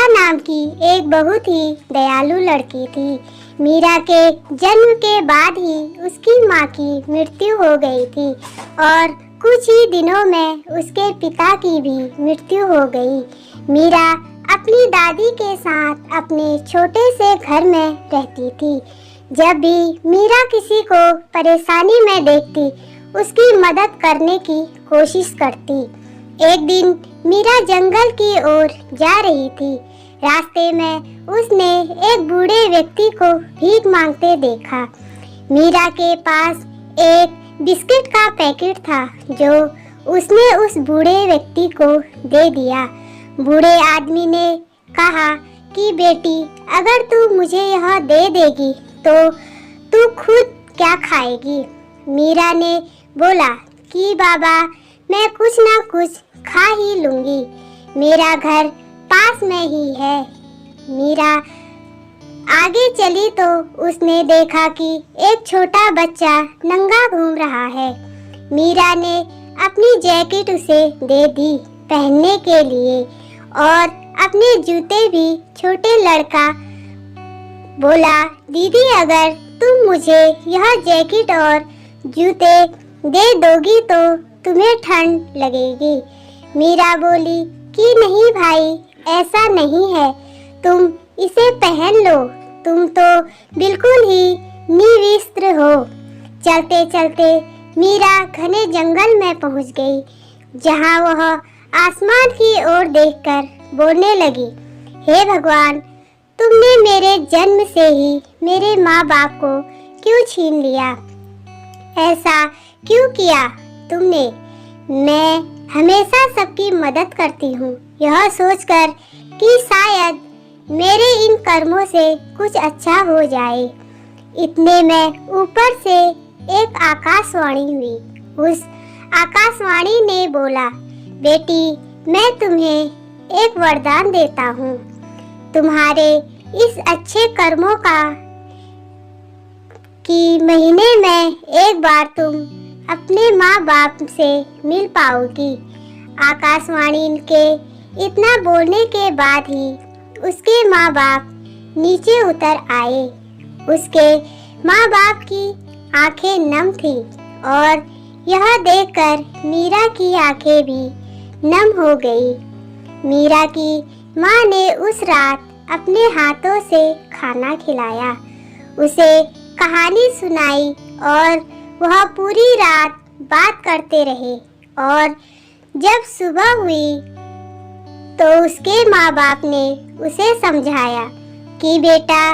नाम की एक बहुत ही दयालु लड़की थी। मीरा के जन्म के बाद ही उसकी माँ की मृत्यु हो गई थी और कुछ ही दिनों में उसके पिता की भी मृत्यु हो गई। मीरा अपनी दादी के साथ अपने छोटे से घर में रहती थी। जब भी मीरा किसी को परेशानी में देखती, उसकी मदद करने की कोशिश करती। एक दिन मीरा जंगल की ओर जा रही थी। रास्ते में उसने एक बूढ़े व्यक्ति को भीख मांगते देखा। मीरा के पास एक बिस्किट का पैकेट था जो उसने उस बूढ़े व्यक्ति को दे दिया। बूढ़े आदमी ने कहा कि बेटी, अगर तू मुझे यह दे देगी तो तू खुद क्या खाएगी? मीरा ने बोला कि बाबा, मैं कुछ ना कुछ खा ही लूंगी, मेरा घर पास में ही है। मीरा आगे चली तो उसने देखा कि एक छोटा बच्चा नंगा घूम रहा है। मीरा ने अपनी जैकेट उसे दे दी पहनने के लिए और अपने जूते भी। छोटे लड़का बोला, दीदी, अगर तुम मुझे यह जैकेट और जूते दे दोगी तो तुम्हें ठंड लगेगी। मीरा बोली कि नहीं भाई, ऐसा नहीं है, तुम इसे पहन लो, तुम तो बिल्कुल ही निवस्त्र हो। चलते चलते मीरा घने जंगल में पहुंच गई, जहां वह आसमान की ओर देखकर बोलने लगी, हे भगवान, तुमने मेरे जन्म से ही मेरे माँ बाप को क्यों छीन लिया? ऐसा क्यों किया तुमने? मैं हमेशा सबकी मदद करती हूँ, यह सोचकर कि शायद मेरे इन कर्मों से कुछ अच्छा हो जाए। इतने में ऊपर से एक आकाशवाणी हुई। उस आकाशवाणी ने बोला, बेटी, मैं तुम्हें एक वरदान देता हूँ। तुम्हारे इस अच्छे कर्मों का कि महीने में एक बार तुम अपने माँ बाप से मिल पाओगी। आकाशवाणी के इतना बोलने के बाद ही उसके माँ बाप नीचे उतर आए। उसके माँ बाप की आंखें नम थी और यह देखकर मीरा की आंखें भी नम हो गई। मीरा की माँ ने उस रात अपने हाथों से खाना खिलाया, उसे कहानी सुनाई और वह पूरी रात बात करते रहे। और जब सुबह हुई तो उसके माँ बाप ने उसे समझाया कि बेटा,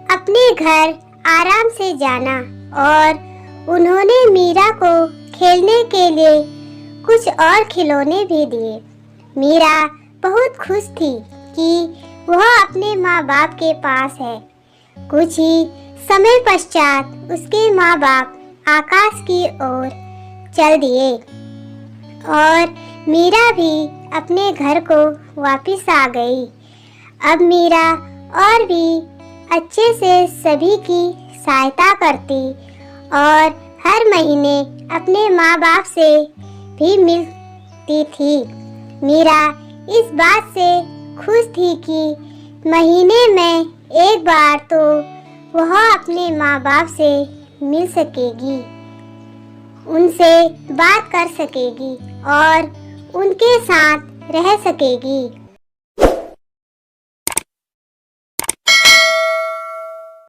अपने घर आराम से जाना। और उन्होंने मीरा को खेलने के लिए कुछ और खिलौने भी दिए। मीरा बहुत खुश थी कि वह अपने माँ बाप के पास है। कुछ ही समय पश्चात उसके माँ बाप आकाश की ओर चल दिए और मीरा भी अपने घर को वापस आ गई। अब मीरा और भी अच्छे से सभी की सहायता करती और हर महीने अपने माँ बाप से भी मिलती थी। मीरा इस बात से खुश थी कि महीने में एक बार तो वह अपने माँ बाप से मिल सकेगी, उनसे बात कर सकेगी और उनके साथ रह सकेगी।